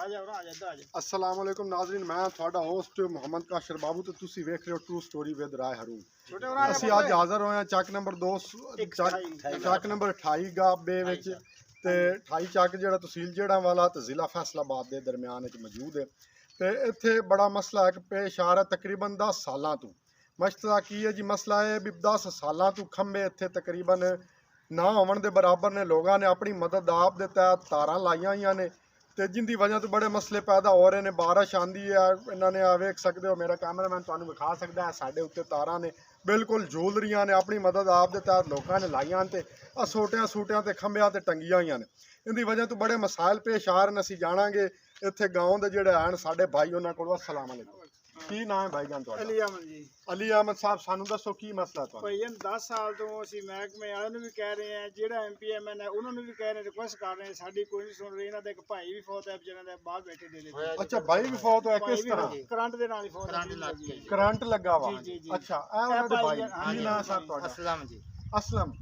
अस्सलाम वालेकुम नाज़रीन, मैं थोड़ा होस्ट मोहम्मद काशर बाबू तो तुसी वेख रहे हो ट्रू स्टोरी विद राय हरू। ਅਸੀਂ ਅੱਜ ਹਾਜ਼ਰ ਹੋਏ ਹਾਂ ਚੱਕ ਨੰਬਰ 2 ਚੱਕ ਨੰਬਰ 28 ਗਾਬੇ ਵਿੱਚ ਤੇ 28 ਚੱਕ ਜਿਹੜਾ ਤਹਿਸੀਲ ਜਿਹੜਾ ਵਾਲਾ ਤੇ ਜ਼ਿਲ੍ਹਾ ਫੈਸਲਾਬਾਦ ਦੇ ਦਰਮਿਆਨ ਵਿੱਚ ਮੌਜੂਦ ਹੈ ਤੇ ਇੱਥੇ ਬੜਾ ਮਸਲਾ ਇੱਕ ਪੇਸ਼ ਆ ਰਿਹਾ ਤਕਰੀਬਨ 10 ਸਾਲਾਂ ਤੋਂ। ਮਸਲਾ ਕੀ ਹੈ ਜੀ? ਮਸਲਾ ਇਹ ਵੀ 10 ਸਾਲਾਂ ਤੋਂ ਖੰਭੇ ਇੱਥੇ ਤਕਰੀਬਨ ਨਾ ਹੋਣ ਦੇ ਬਰਾਬਰ ਨੇ ਲੋਕਾਂ ਨੇ ਆਪਣੀ ਮਦਦ ਆਪ ਦੇ ਤਹਿਤ ਤਾਰਾਂ ਲਾਈਆਂ ਹੋਈਆਂ ਨੇ ਤੇ ਜਿੰਦੀ ਵਜ੍ਹਾ ਤੋਂ ਬੜੇ ਮਸਲੇ ਪੈਦਾ ਹੋ ਰਹੇ ਨੇ। ਬਾਰਿਸ਼ ਆਂਦੀ ਹੈ, ਇਹਨਾਂ ਨੇ ਆ ਵੇਖ ਸਕਦੇ ਹੋ, ਮੇਰਾ ਕੈਮਰਾਮੈਨ ਤੁਹਾਨੂੰ ਵਿਖਾ ਸਕਦਾ ਹੈ, ਸਾਡੇ ਉੱਤੇ ਤਾਰਾਂ ਨੇ ਬਿਲਕੁਲ ਝੂਲ ਰਹੀਆਂ ਨੇ। ਆਪਣੀ ਮਦਦ ਆਪ ਦੇ ਤਹਿਤ ਲੋਕਾਂ ਨੇ ਲਾਈਆਂ ਤੇ ਸੋਟਿਆਂ ਸੂਟਿਆਂ ਤੇ ਖੰਭਿਆਂ ਤੇ ਟੰਗੀਆਂ ਹੋਈਆਂ ਨੇ। ਇਹਦੀ ਵਜ੍ਹਾ ਤੋਂ ਬੜੇ ਮਸਾਇਲ ਪੇਸ਼ ਆ ਰਹੇ ਨੇ। ਅਸੀਂ ਜਾਣਾਂਗੇ ਇੱਥੇ ਗਾਉਂ ਦੇ ਜਿਹੜੇ ਹਨ ਸਾਡੇ ਭਾਈ, ਉਹਨਾਂ ਕੋਲ। अस्सलाम वालेकुम, ਕੀ ਨਾਮ ਹੈ ਭਾਈ ਜਾਨ ਤੁਹਾਡਾ? ਅਲੀ ਅਹਿਮਦ ਜੀ। ਅਲੀ ਅਹਿਮਦ ਸਾਹਿਬ, ਸਾਨੂੰ ਦੱਸੋ ਕੀ ਮਸਲਾ ਤੁਹਾਡਾ? ਭਾਈ 10 ਸਾਲ ਤੋਂ ਅਸੀਂ ਮਹਿਕਮੇ ਵਾਲਿਆਂ ਨੂੰ ਵੀ ਕਹਿ ਰਹੇ ਹਾਂ, ਜਿਹੜਾ MPMN ਹੈ ਉਹਨਾਂ ਨੂੰ ਵੀ ਕਹਿ ਰਹੇ, ਰਿਕੁਐਸਟ ਕਰ ਰਹੇ, ਸਾਡੀ ਕੋਈ ਨਹੀਂ ਸੁਣ ਰਹੀ। ਇਹਨਾਂ ਦਾ ਇੱਕ ਭਾਈ ਵੀ ਫੌਤ ਹੈ, ਜਿਹਨਾਂ ਦੇ ਬਾਹਰ ਬੈਠੇ ਦੇ। ਅੱਛਾ, ਭਾਈ ਵੀ ਫੌਤ ਹੋਇਆ? ਕਿਸ ਤਰ੍ਹਾਂ? ਕਰੰਟ ਦੇ ਨਾਲ ਹੀ ਫੌਤ, ਕਰੰਟ ਲੱਗਾ ਵਾ? ਜੀ। ਅੱਛਾ, ਇਹ ਉਹਨਾਂ ਦੇ ਭਾਈ, ਕੀ ਨਾਮ ਸਾਹਿਬ ਤੁਹਾਡਾ? असलम जी। असलम।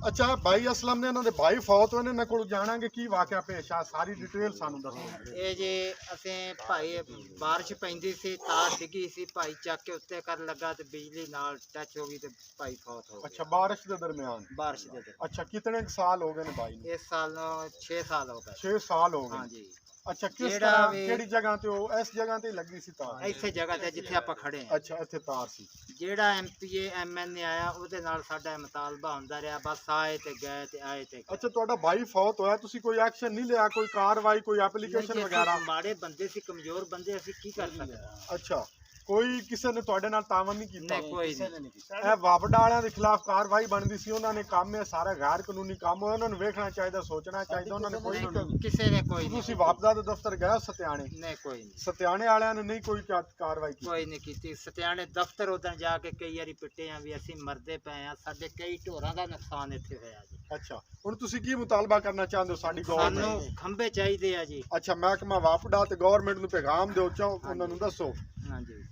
अच्छा, भाई असलम ने इन्होंने भाई फौत होने ने कोल जानांगे की वाकया पेश आ, सारी डिटेल सानू दसो। ये जे असें भाई बारिश पैंदी सी, तार डिगी सी, भाई चक के उत्ते कर लगा ते बिजली नाल टच हो गई ते भाई फौत हो गया। अच्छा, बारिश के दरमियान? बारिश दे दरमियान। अच्छा, कितने साल हो गए ने भाई ने? इस साल 6 साल हो गए। 6 साल हो गए? हाँ जी। अच्छा, किस तरह केड़ी जगह ते हो? इस जगह ते लगी सी तार? इसे जगह ते जिथे आपां खड़े हैं। अच्छा, इत्थे तार सी। जेड़ा MPMN आया ਉਹਦੇ ਨਾਲ ਸਾਡਾ ਮੁਤਾਲਬਾ ਹੁੰਦਾ ਰਿਹਾ, ਬਸ ਆਏ ਤੇ ਗਏ ਤੇ ਆਏ ਤੇ। अच्छा, ਤੁਹਾਡਾ ਭਾਈ ਫੌਤ ਹੋਇਆ, ਤੁਸੀਂ ਕੋਈ ਐਕਸ਼ਨ ਨਹੀਂ ਲਿਆ, ਕੋਈ ਕਾਰਵਾਈ, ਕੋਈ ਐਪਲੀਕੇਸ਼ਨ ਵਗੈਰਾ? ਮਾੜੇ ਬੰਦੇ ਸੀ, ਕਮਜ਼ੋਰ ਬੰਦੇ, ਅਸੀਂ ਕੀ ਕਰ ਸਕਦੇ? ਅੱਛਾ, ਕੋਈ ਕਿਸੇ ਨੇ ਤੁਹਾਡੇ ਨਾਲ ਤਾਵਨ ਨਹੀਂ ਕੀਤਾ? ਨਹੀਂ, ਕੋਈ ਨਹੀਂ। ਇਹ ਵਾਪਡਾ ਵਾਲਿਆਂ ਦੇ ਖਿਲਾਫ ਕਾਰਵਾਈ ਬਣਦੀ ਸੀ, ਉਹਨਾਂ ਨੇ ਕੰਮ, ਇਹ ਸਾਰਾ ਗੈਰ ਕਾਨੂੰਨੀ ਕੰਮ ਹੋਇਆ, ਉਹਨਾਂ ਨੂੰ ਵੇਖਣਾ ਚਾਹੀਦਾ, ਸੋਚਣਾ ਚਾਹੀਦਾ। ਉਹਨਾਂ ਨੇ ਕੋਈ ਨਹੀਂ, ਕਿਸੇ ਨੇ ਕੋਈ ਨਹੀਂ। ਤੁਸੀਂ ਵਾਪਦਾ ਦੇ ਦਫ਼ਤਰ ਗਏ ਸਤਿਆਣੇ? ਨਹੀਂ, ਕੋਈ ਨਹੀਂ। ਸਤਿਆਣੇ ਵਾਲਿਆਂ ਨੇ ਨਹੀਂ ਕੋਈ ਕਾਰਵਾਈ ਕੀਤੀ? ਕੋਈ ਨਹੀਂ ਕੀਤੀ। ਸਤਿਆਣੇ ਦਫ਼ਤਰ ਉਦੋਂ ਜਾ ਕੇ ਕਈ ਵਾਰੀ ਪਿੱਟੇ ਆ ਵੀ ਅਸੀਂ ਮਰਦੇ ਪਏ ਆ, ਸਾਡੇ ਕਈ ਢੋਰਾਂ ਦਾ ਨੁਕਸਾਨ ਇੱਥੇ ਹੋਇਆ ਜੀ। ਅੱਛਾ, ਹੁਣ ਤੁਸੀਂ ਕੀ ਮੁਤਾਲਬਾ ਕਰਨਾ ਚਾਹੁੰਦੇ ਹੋ ਸਾਡੀ ਗਵਰਨਮੈਂਟ? ਸਾਨੂੰ ਖੰਭੇ ਚਾਹੀਦੇ ਆ ਜੀ। ਅੱਛਾ, ਮਹਿਕਮਾ ਵਾਪਡਾ ਤੇ ਗਵਰਨਮੈਂਟ ਨੂੰ ਪੈਗਾਮ ਦਿਓ, ਚਾਹੋ ਉਹਨਾਂ ਨੂੰ ਦੱਸੋ। ਹਾਂਜੀ,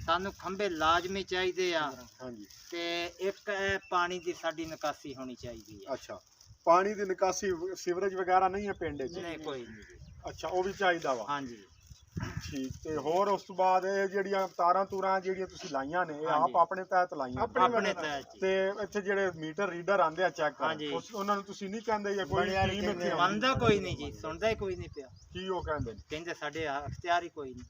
ਸਾਨੂੰ ਖੰਭੇ ਲਾਜ਼ਮੀ ਚਾਹੀਦੇ ਆ। ਹਾਂਜੀ, ਤੇ ਇੱਕ ਇਹ ਪਾਣੀ ਦੀ ਸਾਡੀ ਨਿਕਾਸੀ ਹੋਣੀ ਚਾਹੀਦੀ ਹੈ। ਅੱਛਾ, ਪਾਣੀ ਦੀ ਨਿਕਾਸੀ, ਸੀਵਰੇਜ ਵਗੈਰਾ ਨਹੀਂ ਹੈ ਪਿੰਡ 'ਚ? ਨਹੀਂ, ਕੋਈ ਨਹੀਂ। ਅੱਛਾ, ਉਹ ਵੀ ਚਾਹੀਦਾ ਵਾ? ਹਾਂਜੀ, ਠੀਕ। ਤੇ ਹੋਰ ਉਸ ਤੋਂ ਬਾਅਦ ਇਹ ਜਿਹੜੀਆਂ ਤਾਰਾਂ ਤੂਰਾਂ ਜਿਹੜੀਆਂ ਤੁਸੀਂ ਲਾਈਆਂ ਨੇ, ਇਹ ਆਪ ਆਪਣੇ ਤਹਿਤ ਲਾਈਆਂ? ਆਪਣੇ ਤਹਿਤ। ਤੇ ਇੱਥੇ ਜਿਹੜੇ ਮੀਟਰ ਰੀਡਰ ਆਂਦੇ ਆ ਚੈੱਕ ਕਰਨ, ਉਹਨਾਂ ਨੂੰ ਤੁਸੀਂ ਨਹੀਂ ਕਹਿੰਦੇ ਜਾਂ ਕੋਈ ਟੀਮ ਇੱਥੇ? ਮੰਨਦਾ ਕੋਈ ਨਹੀਂ ਜੀ, ਸੁਣਦਾ ਹੀ ਕੋਈ ਨਹੀਂ ਪਿਆ। ਕੀ ਉਹ ਕਹਿੰਦੇ ਨੇ? ਕਹਿੰਦੇ ਸਾਡੇ ਅਖਤਿਆਰ ਹੀ ਕੋਈ ਨਹੀਂ।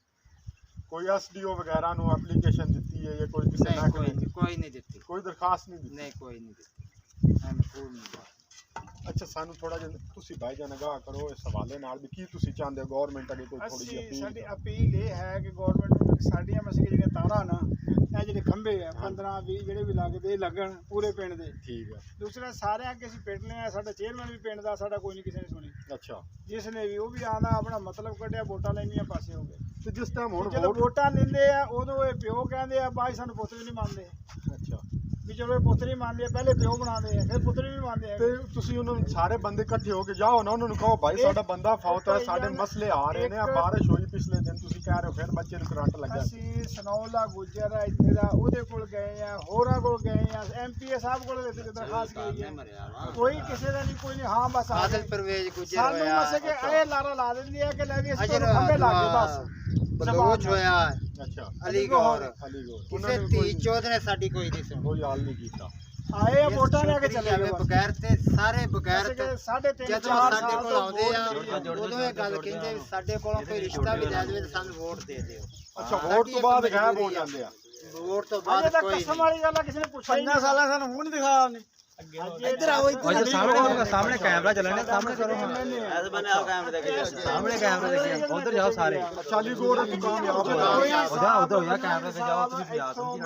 ਕੋਈ SDO ਵਗੈਰਾ ਨੂੰ ਐਪਲੀਕੇਸ਼ਨ ਦਿੱਤੀ ਹੈ ਜਾਂ ਕੋਈ ਕਿਸੇ ਨੇ? ਕੋਈ ਨਹੀਂ ਦਿੱਤੀ। ਕੋਈ ਦਰਖਾਸਤ ਨਹੀਂ ਦਿੱਤੀ? ਨਹੀਂ, ਕੋਈ ਨਹੀਂ ਦਿੱਤੀ। ਅੱਛਾ, ਸਾਨੂੰ ਥੋੜਾ ਜਿਹਾ ਤੁਸੀਂ ਭਾਈ ਜਾਨ ਨਿਗਾਹ ਕਰੋ ਇਸ ਹਵਾਲੇ ਨਾਲ ਵੀ ਕੀ ਤੁਸੀਂ ਚਾਹੁੰਦੇ ਹੋ ਗਵਰਨਮੈਂਟ ਅੱਗੇ ਕੋਈ ਥੋੜੀ ਜਿਹੀ ਅਪੀਲ? ਸਾਡੀ ਅਪੀਲ ਇਹ ਹੈ ਕਿ ਗਵਰਨਮੈਂਟ ਨੂੰ ਸਾਡੀਆਂ ਮਸਲੇ ਜਿਹੜੀਆਂ ਤਾਰਾਂ ਨਾ, ਇਹ ਜਿਹੜੇ ਖੰਭੇ ਆ 15-20 ਜਿਹੜੇ ਵੀ ਲੱਗਦੇ ਲੱਗਣ ਪੂਰੇ ਪਿੰਡ ਦੇ। ਠੀਕ ਹੈ। ਦੂਸਰਾ ਸਾਰੇ ਅੱਗੇ ਅਸੀਂ ਪਿੰਡ ਨੇ, ਸਾਡਾ ਚੇਅਰਮੈਨ ਵੀ ਪਿੰਡ ਦਾ, ਸਾਡਾ ਕੋਈ ਨਹੀਂ ਕਿਸੇ ਨੇ ਸੁਣੀ। ਅੱਛਾ, ਜਿਸ ਨੇ ਵੀ, ਉਹ ਵੀ ਆਂਦਾ ਆਪਣਾ ਮਤਲਬ ਕੱਢਿਆ, ਵੋਟਾਂ ਲੈਣੀਆਂ ਪਾਸੇ ਹੋ ਗਏ। ਤੇ ਜਿਸ ਟਾਈਮ ਹੁਣ ਜਦੋਂ ਵੋਟਾਂ ਲੈਂਦੇ ਆ ਉਦੋਂ ਇਹ ਪਿਓ ਕਹਿੰਦੇ ਆ, ਬਾਈ ਸਾਨੂੰ ਪੁੱਤ ਵੀ ਨਹੀਂ ਮੰਨਦੇ। ਅੱਛਾ, ਵੀ ਚਲੋ ਇਹ ਪੁੱਤ ਨਹੀਂ ਮੰਨਦੇ, ਪਹਿਲੇ ਪਿਓ ਬਣਾਉਂਦੇ ਆ, ਫਿਰ ਪੁੱਤਰ ਵੀ ਮੰਨਦੇ ਆ। ਤੇ ਤੁਸੀਂ ਉਹਨਾਂ ਨੂੰ ਸਾਰੇ ਬੰਦੇ ਇਕੱਠੇ ਹੋ ਕੇ ਜਾਓ ਨਾ, ਉਹਨਾਂ ਨੂੰ ਕਹੋ ਭਾਈ ਸਾਡਾ ਬੰਦਾ ਫੌਤ ਹੈ, ਸਾਡੇ ਮਸਲੇ ਆ ਰਹੇ ਨੇ, ਬਾਰਿਸ਼ ਹੋਈ ਪਿਛਲੇ ਦਿਨ, ਤੁਸੀਂ ਕਹਿ ਰਹੇ ਹੋ ਫਿਰ ਬੱਚੇ ਨੂੰ ਕਰੰਟ ਲੱਗਾ। ਅਸੀਂ ਸਨੌਲਾ ਗੁੱਜਰ ਆ ਇੱਥੇ ਦਾ, ਉਹਦੇ ਕੋਲ ਗਏ ਆ, ਹੋਰਾਂ ਕੋਲ ਗਏ ਆ, MPA ਸਾਹਿਬ ਕੋਲ ਦਰਖਾਸਤ ਗਈ ਹੈ, ਕੋਈ ਕਿਸੇ ਦਾ ਨਹੀਂ, ਕੋਈ ਨਹੀਂ। ਹਾਂ, ਬਸ ਆਦਲ ਪਰਵੇਜ਼ ਗੁੱਜਰ ਸਾਨੂੰ ਹੋਇਆ, ਬਸ ਕਿ ਇਹ ਲਾਰਾ ਲਾ ਦਿੰਦੀ ਹੈ ਕਿ ਲੈ ਵੀ ਅਸੀਂ ਖੰਭੇ ਲਾ ਕੇ ਬਸ ਬਲੋਚ ਹੋਇਆ। ਅੱਛਾ, ਅਲੀਗੌਰ ਕਿਸੇ ਧੀ ਚੌਧ ਨੇ ਸਾਡੀ ਕੋਈ ਨਹੀਂ ਸੁਣੀ, ਕੋਈ ਹਾਲ ਨਹੀਂ ਕੀਤਾ। ਆਏ ਆ ਵੋਟਾਂ ਲੈ ਕੇ ਚਲੇ ਗਏ ਬਗੈਰ ਤੇ ਸਾਰੇ ਬਗੈਰ। ਜਦੋਂ ਸਾਡੇ ਕੋਲ ਆਉਂਦੇ ਆ ਉਦੋਂ ਇਹ ਗੱਲ ਕਹਿੰਦੇ ਸਾਡੇ ਕੋਲੋਂ ਕੋਈ ਰਿਸ਼ਤਾ ਵੀ ਲੈ ਜਾਵੇ ਤਾਂ ਸਾਨੂੰ ਵੋਟ ਦੇ ਦਿਓ। ਅੱਛਾ, ਵੋਟ ਤੋਂ ਬਾਅਦ ਗਾਇਬ ਹੋ ਜਾਂਦੇ ਆ? ਵੋਟ ਤੋਂ ਬਾਅਦ ਕੋਈ ਕਸਮ ਵਾਲੀ ਗੱਲ ਆ, ਕਿਸੇ ਨੇ ਪੁੱਛਿਆ 5 ਸਾਲਾਂ ਸਾਨੂੰ ਮੂੰਹ ਨਹੀਂ ਦਿਖਾਇਆ ਉਹਨੇ। ਇੱਧਰ ਆਓ, सामने कैमरा चलाने, सामने करो, सामने कैमरा देखिए, उधर जाओ सारे। चाली गोर कामयाब उधर हो जा, कैमरे से जाओ, तुम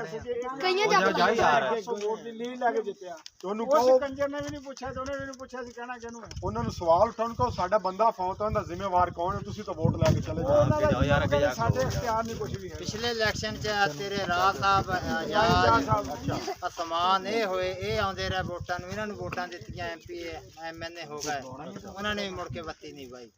ਕਈਆਂ ਜਾ ਯਾਰ ਵੋਟ ਦਿੱਲੀ ਲੈ ਕੇ ਜਿੱਤਿਆ। ਤੁਹਾਨੂੰ ਉਸ ਕਹੋ, ਕੰਜਰ ਨੇ ਵੀ ਨਹੀਂ ਪੁੱਛਿਆ ਤੇ ਉਹਨੇ ਵੀ ਨਹੀਂ ਪੁੱਛਿਆ, ਸੀ ਕਹਿਣਾ ਕਿਹਨੂੰ ਹੈ? ਉਹਨਾਂ ਨੂੰ ਸਵਾਲ ਉਠਾਉਣ ਕਹੋ ਸਾਡਾ ਬੰਦਾ ਫੌਤ ਹੈ, ਉਹਦਾ ਜ਼ਿੰਮੇਵਾਰ ਕੌਣ ਹੈ? ਤੁਸੀਂ ਤਾਂ ਵੋਟ ਲੈ ਕੇ ਚਲੇ ਜਾਓ। ਸਾਡੇ ਇਖਤਿਆਰ ਨਹੀਂ ਕੁਝ ਵੀ ਹੈ। ਪਿਛਲੇ ਇਲੈਕਸ਼ਨ 'ਚ ਤੇਰੇ ਰਾਹ ਸਾਹਿਬ ਆਜ਼ਾਦ ਅਸਮਾਨ ਇਹ ਹੋਏ, ਇਹ ਆਉਂਦੇ ਰਹੇ ਵੋਟਾਂ ਨੂੰ, ਇਹਨਾਂ ਨੂੰ ਵੋਟਾਂ ਦਿੱਤੀਆਂ, MPMN ਹੋ ਗਏ, ਉਹਨਾਂ ਨੇ ਵੀ ਮੁੜ ਕੇ ਬੱਤੀ ਨਹੀਂ ਬਾਈ।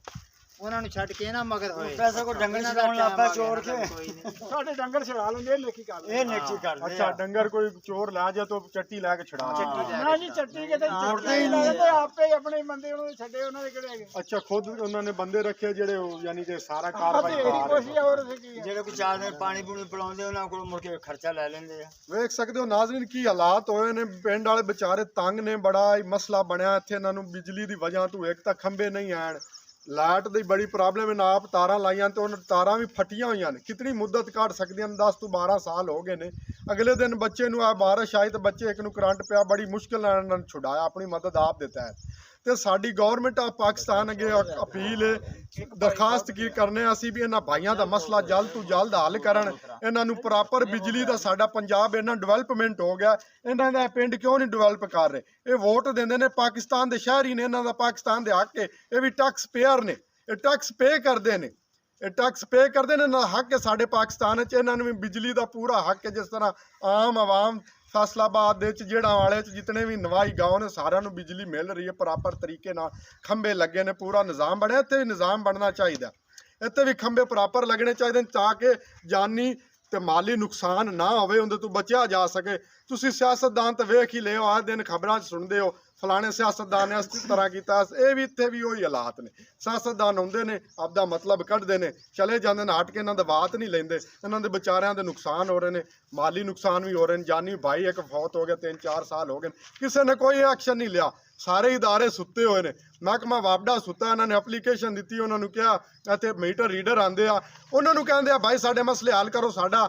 ਉਹਨਾਂ ਨੂੰ ਛੱਡ ਕੇ ਨਾ ਮਗਰ ਹੋਏ ਪੈਸਾ ਕੋਈ ਡੰਗਰ ਇਹਨਾਂ ਦਾ ਛਡਾਉਣ ਲੱਗ ਪਿਆ ਟਾਈਮ ਆ ਚੋਰ ਗਿਆ, ਕੇ। ਕੋਈ ਨਹੀਂ। ਸਾਡੇ ਡੰਗਰ ਛੜਾ ਲੈਂਦੇ ਇਹ ਨੇਕੀ ਕਰ ਇਹ ਨੇਕੀ ਕਰਦੇ ਅੱਛਾ ਆ। ਡੰਗਰ ਕੋਈ ਚੋਰ ਲੈ ਜਾ ਤਾਂ ਚੱਟੀ ਲੈ ਕੇ ਛੜਾ ਦੇ। ਨਾ ਜੀ ਚੱਟੀ ਕਿਤੇ ਚੋਰਦੇ ਹੀ ਲੱਗਦੇ ਆਪੇ ਹੀ ਆਪਣੇ ਬੰਦੇ ਉਹਨਾਂ ਦੇ ਛੱਡੇ ਉਹਨਾਂ ਦੇ ਕਿਹੜੇ ਹੈਗੇ ਅੱਛਾ ਖੁਦ ਉਹਨਾਂ ਨੇ ਬੰਦੇ ਰੱਖੇ ਜਿਹੜੇ ਯਾਨੀ ਕਿ ਸਾਰਾ ਆਹ ਕਾਰਵਾਈ ਤੇ ਕਰ ਇਹੀ ਰਹੇ ਕੋਸ਼ਿਸ਼ ਹੈ ਹੋਰ ਕੀ ਹੈ ਜਿਹੜੇ ਕੋਈ 4 ਦਿਨ ਪਾਣੀ ਪੂਣੀ ਪਿਲਾਉਂਦੇ ਉਹਨਾਂ ਕੋਲ ਮੁੜ ਕੇ ਖਰਚਾ ਲੈ ਲੈਂਦੇ ਆ। ਵੇਖ ਸਕਦੇ ਹੋ ਨਾਜ਼ਰੀਨ ਕੀ ਹਾਲਾਤ ਹੋਏ ਨੇ ਪਿੰਡ ਵਾਲੇ ਵਿਚਾਰੇ ਤੰਗ ਨੇ ਬੜਾ ਹੀ ਮਸਲਾ ਬਣਿਆ ਇੱਥੇ ਇਹਨਾਂ ਨੂੰ ਬਿਜਲੀ ਦੀ ਵਜ੍ਹਾ ਤੋਂ ਇੱਕ ਤਾਂ ਖੰਭੇ ਨਹੀਂ ਆਣ ਲਾਈਟ ਦੀ ਬੜੀ ਪ੍ਰੋਬਲਮ ਹੈ ਨਾ ਆਪ ਤਾਰਾਂ ਲਾਈਆਂ ਤੇ ਉਹਨਾਂ ਤਾਰਾਂ ਵੀ ਫਟੀਆਂ ਹੋਈਆਂ ਨੇ ਕਿਤਨੀ ਮੁੱਦਤ ਕੱਢ ਸਕਦੀਆਂ ਨੇ 10 ਤੋਂ 12 ਸਾਲ ਹੋ ਗਏ ਨੇ ਅਗਲੇ ਦਿਨ ਬੱਚੇ ਨੂੰ ਆ ਬਾਰਿਸ਼ ਆਈ ਤੇ ਬੱਚੇ ਇੱਕ ਨੂੰ ਕਰੰਟ ਪਿਆ ਬੜੀ ਮੁਸ਼ਕਿਲ ਨਾਲ ਇਹਨਾਂ ਨੂੰ ਛੁਡਾਇਆ ਆਪਣੀ ਮਦਦ ਆਪ ਦਿੱਤਾ ਹੈ ਤੇ ਸਾਡੀ ਗਵਰਨਮੈਂਟ ਆ ਪਾਕਿਸਤਾਨ ਅੱਗੇ ਅਪੀਲ ਹੈ ਦਰਖਾਸਤ ਕੀ ਕਰਨੇ ਆ ਅਸੀਂ ਵੀ ਇਹਨਾਂ ਭਾਈਆਂ ਦਾ ਮਸਲਾ ਜਲਦ ਤੋਂ ਜਲਦ ਹੱਲ ਕਰਨ ਇਹਨਾਂ ਨੂੰ ਪ੍ਰੋਪਰ ਬਿਜਲੀ ਦਾ ਸਾਡਾ ਪੰਜਾਬ ਇਹਨਾਂ ਡਿਵੈਲਪਮੈਂਟ ਹੋ ਗਿਆ ਇਹਨਾਂ ਦਾ ਪਿੰਡ ਕਿਉਂ ਨਹੀਂ ਡਿਵੈਲਪ ਕਰ ਰਹੇ ਇਹ ਵੋਟ ਦਿੰਦੇ ਨੇ ਪਾਕਿਸਤਾਨ ਦੇ ਸ਼ਹਿਰੀ ਨੇ ਇਹਨਾਂ ਦਾ ਪਾਕਿਸਤਾਨ ਦੇ ਹੱਕ ਹੈ ਇਹ ਵੀ ਟੈਕਸ ਪੇਅਰ ਨੇ ਇਹ ਟੈਕਸ ਪੇ ਕਰਦੇ ਨੇ ਇਹ ਟੈਕਸ ਪੇ ਕਰਦੇ ਨੇ ਨਾ ਹੱਕ ਹੈ ਸਾਡੇ ਪਾਕਿਸਤਾਨ ਵਿੱਚ ਇਹਨਾਂ ਨੂੰ ਵੀ ਬਿਜਲੀ ਦਾ ਪੂਰਾ ਹੱਕ ਹੈ ਜਿਸ ਤਰ੍ਹਾਂ ਆਮ ਆਵਾਮ ਫੈਸਲਾਬਾਦ ਦੇ ਵਿੱਚ ਜਿਹੜਾ ਵਾਲੇ ਚ ਜਿਤਨੇ ਵੀ ਨਵਾਈ ਗਾਉਂ ਨੇ ਸਾਰਿਆਂ ਨੂੰ ਬਿਜਲੀ ਮਿਲ ਰਹੀ ਹੈ ਪ੍ਰੋਪਰ ਤਰੀਕੇ ਨਾਲ ਖੰਭੇ ਲੱਗੇ ਨੇ ਪੂਰਾ ਨਿਜ਼ਾਮ ਬਣਿਆ ਇੱਥੇ ਵੀ ਨਿਜ਼ਾਮ ਬਣਨਾ ਚਾਹੀਦਾ ਇੱਥੇ ਵੀ ਖੰਭੇ ਪ੍ਰੋਪਰ ਲੱਗਣੇ ਚਾਹੀਦੇ ਨੇ ਤਾਂ ਕਿ ਜਾਨੀ ਤੇ ਮਾਲੀ ਨੁਕਸਾਨ ਨਾ ਹੋਵੇ ਉਹਦੇ ਤੋਂ ਬਚਿਆ ਜਾ ਸਕੇ ਤੁਸੀਂ ਸਿਆਸਤਦਾਨ ਤੇ ਵੇਖ ਹੀ ਲਿਓ ਆਹ ਦਿਨ ਖਬਰਾਂ 'ਚ ਸੁਣਦੇ ਹੋ ਫਲਾਣੇ ਸਿਆਸਤਦਾਨ ਨੇ ਇਸ ਤਰ੍ਹਾਂ ਕੀਤਾ ਇਹ ਵੀ ਇੱਥੇ ਵੀ ਉਹੀ ਹਾਲਾਤ ਨੇ ਸਿਆਸਤਦਾਨ ਆਉਂਦੇ ਨੇ ਆਪਦਾ ਮਤਲਬ ਕੱਢਦੇ ਨੇ ਚਲੇ ਜਾਂਦੇ ਨੇ ਹਟ ਕੇ ਇਹਨਾਂ ਦਾ ਬਾਤ ਨਹੀਂ ਲੈਂਦੇ ਇਹਨਾਂ ਦੇ ਵਿਚਾਰਿਆਂ ਦੇ ਨੁਕਸਾਨ ਹੋ ਰਹੇ ਨੇ ਮਾਲੀ ਨੁਕਸਾਨ ਵੀ ਹੋ ਰਹੇ ਨੇ ਜਾਨੀ ਭਾਈ ਇੱਕ ਫੌਤ ਹੋ ਗਿਆ 3-4 ਸਾਲ ਹੋ ਗਏ ਕਿਸੇ ਨੇ ਕੋਈ ਐਕਸ਼ਨ ਨਹੀਂ ਲਿਆ ਸਾਰੇ ਇਦਾਰੇ ਸੁੱਤੇ ਹੋਏ ਨੇ ਮਹਿਕਮਾ ਵਾਪਡਾ ਸੁੱਤਾ ਇਹਨਾਂ ਨੇ ਐਪਲੀਕੇਸ਼ਨ ਦਿੱਤੀ ਉਹਨਾਂ ਨੂੰ ਕਿਹਾ ਇੱਥੇ ਮੀਟਰ ਰੀਡਰ ਆਉਂਦੇ ਆ ਉਹਨਾਂ ਨੂੰ ਕਹਿੰਦੇ ਆ ਭਾਈ ਸਾਡੇ ਮਸਲੇ ਹੱਲ ਕਰੋ ਸਾਡਾ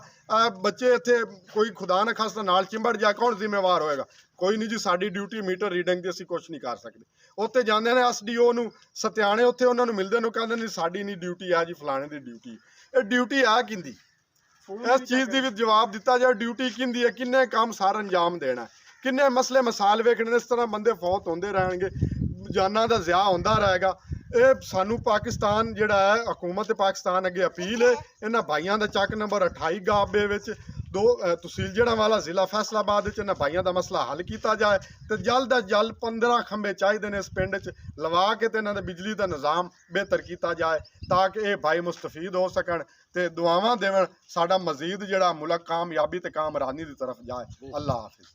ਬੱਚੇ ਇੱਥੇ ਕੋਈ ਖੁਦਾ ਨਾ ਖਾਸਤਾ ਨਾਲ ਚਿੰਬੜ ਜਾ ਕੌਣ ਜ਼ਿੰਮੇਵਾਰ ਹੋਏਗਾ ਕੋਈ ਨਹੀਂ ਜੀ ਸਾਡੀ ਡਿਊਟੀ ਮੀਟਰ ਰੀਡਿੰਗ ਦੀ ਅਸੀਂ ਕੁਝ ਨਹੀਂ ਕਰ ਸਕਦੇ ਉੱਥੇ ਜਾਂਦੇ ਨੇ ਐਸਡੀਓ ਨੂੰ ਸਤਿਆਣੇ ਉੱਥੇ ਉਹਨਾਂ ਨੂੰ ਮਿਲਦੇ ਨੇ ਕਹਿੰਦੇ ਨਹੀਂ ਸਾਡੀ ਨਹੀਂ ਡਿਊਟੀ ਆ ਜੀ ਫਲਾਣੇ ਦੀ ਡਿਊਟੀ ਇਹ ਡਿਊਟੀ ਆ ਕਿੰਦੀ ਇਸ ਚੀਜ਼ ਦੀ ਵੀ ਜਵਾਬ ਦਿੱਤਾ ਜਾਏ ਡਿਊਟੀ ਕਿੰਦੀ ਹੈ ਕਿੰਨੇ ਕੰਮ ਸਾਰਾ ਅੰਜਾਮ ਦੇਣਾ ਕਿੰਨੇ ਮਸਲੇ ਮਸਾਲ ਵੇਖਣੇ ਇਸ ਤਰ੍ਹਾਂ ਬੰਦੇ ਫੌਤ ਹੁੰਦੇ ਰਹਿਣਗੇ ਜਾਨਾਂ ਦਾ ਜ਼ਿਆ ਹੁੰਦਾ ਰਹੇਗਾ ਇਹ ਸਾਨੂੰ ਪਾਕਿਸਤਾਨ ਜਿਹੜਾ ਹੈ ਹਕੂਮਤ ਪਾਕਿਸਤਾਨ ਅੱਗੇ ਅਪੀਲ ਹੈ ਇਹਨਾਂ ਭਾਈਆਂ ਦਾ ਚੱਕ ਨੰਬਰ 28 ਗਾਬੇ ਵਿੱਚ ਤਹਿਸੀਲ ਜੜ੍ਹਾਂਵਾਲਾ ਜ਼ਿਲ੍ਹਾ ਫੈਸਲਾਬਾਦ ਵਿੱਚ ਇਹਨਾਂ ਭਾਈਆਂ ਦਾ ਮਸਲਾ ਹੱਲ ਕੀਤਾ ਜਾਏ ਤੇ ਜਲਦ ਅਜ ਜਲਦ 15 ਖੰਭੇ ਚਾਹੀਦੇ ਨੇ ਇਸ ਪਿੰਡ 'ਚ ਲਵਾ ਕੇ ਤੇ ਇਹਨਾਂ ਦੇ ਬਿਜਲੀ ਦਾ ਨਿਜ਼ਾਮ ਬਿਹਤਰ ਕੀਤਾ ਜਾਏ ਤਾਂ ਕਿ ਇਹ ਭਾਈ ਮੁਸਤਫੀਦ ਹੋ ਸਕਣ ਤੇ ਦੁਆਵਾਂ ਦੇਵਣ ਸਾਡਾ ਮਜ਼ੀਦ ਜਿਹੜਾ ਮੁਲਕ ਕਾਮਯਾਬੀ ਤੇ ਕਾਮਰਾਨੀ ਦੀ ਤਰਫ ਜਾਏ ਅੱਲਾਹ ਹਾਫਿਜ਼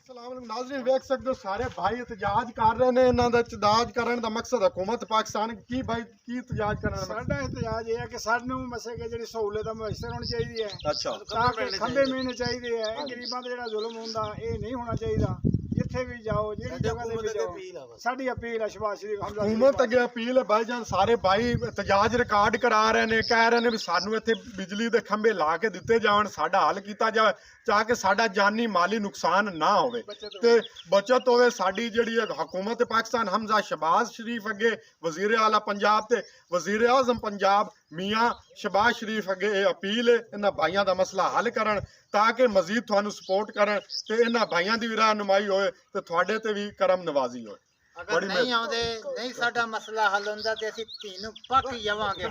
अस्सलाम वालेकुम नाज़रीन वेख सकते हो सारे भाई एहतजाज कर रहे हैं इन्हां दा एहतजाज करन दा मकसद हुकूमत पाकिस्तान की भाई की एहतजाज करन दा ਸਾਡਾ ਇhtਜਾਜ ਇਹ ਹੈ ਕਿ ਸਾਨੂੰ ਮਸੇ ਕਿ ਜਿਹੜੀ ਸਹੂਲਤ ਮੁਯੱਸਰ ਹੋਣੀ ਚਾਹੀਦੀ ਹੈ अच्छा ਤਾਂ ਕਿ ਖੰਭੇ ਮਿਲਣੇ ਚਾਹੀਦੇ ਹੈ ਗਰੀਬਾਂ ਤੇ ਜਿਹੜਾ ਜ਼ੁਲਮ ਹੁੰਦਾ ਇਹ ਨਹੀਂ ਹੋਣਾ ਚਾਹੀਦਾ ਜਿੱਥੇ ਵੀ ਜਾਓ ਜਿਹੜੀ ਜਗ੍ਹਾ ਤੇ ਵੀ ਜਾਓ ਸਾਡੀ ਅਪੀਲ ਹੈ ਸ਼ਬਾਜ਼ ਸ਼ਰੀਫ ਹਮਜ਼ਾ हुकूमत अगे अपील है भाईजान सारे भाई एहतजाज रिकॉर्ड करा रहे ने कह रहे ने भी सानू इत्थे बिजली दे खंभे ला के दिते जावन साडा हल कीता जाए ताकि साडा जानी माली नुकसान ना होवे ते बचत होवे साडी जेहड़ी हुकूमत पाकिस्तान हमजा शहबाज शरीफ अगे वजीर आला पंजाब ते वजीर आजम पंजाब मियाँ शहबाज शरीफ अगे ये अपील है इन्हां भाइयां दा मसला हल करन ताकि मजीद तुहानू सपोर्ट करन ते इन्हां भाइयां दी भी रहनुमाई होए ते तुहाडे ते भी करम नवाजी होए ਅਗਰ ਨਹੀਂ ਆਉਂਦੇ ਨਹੀਂ ਸਾਡਾ ਮਸਲਾ ਹੱਲ ਹੁੰਦਾ ਤੇ ਅਸੀਂ ਧੀ ਨੂੰ ਪੱਕ ਜਾਵਾਂਗੇ